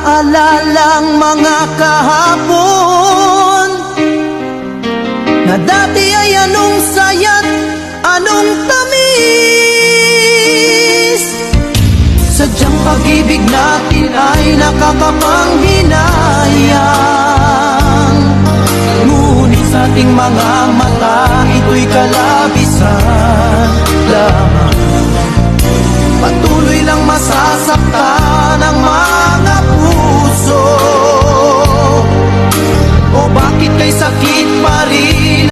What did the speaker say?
naalalang mga kahapon na dati ay anong saya't anong tamis. Sadyang pag-ibig natin ay nakakapanghinayang, ngunit sa ating mga mata ito'y kalabisan lamang. Patuloy lang masasaktan ang mga puso. O bakit kay sakit pa rin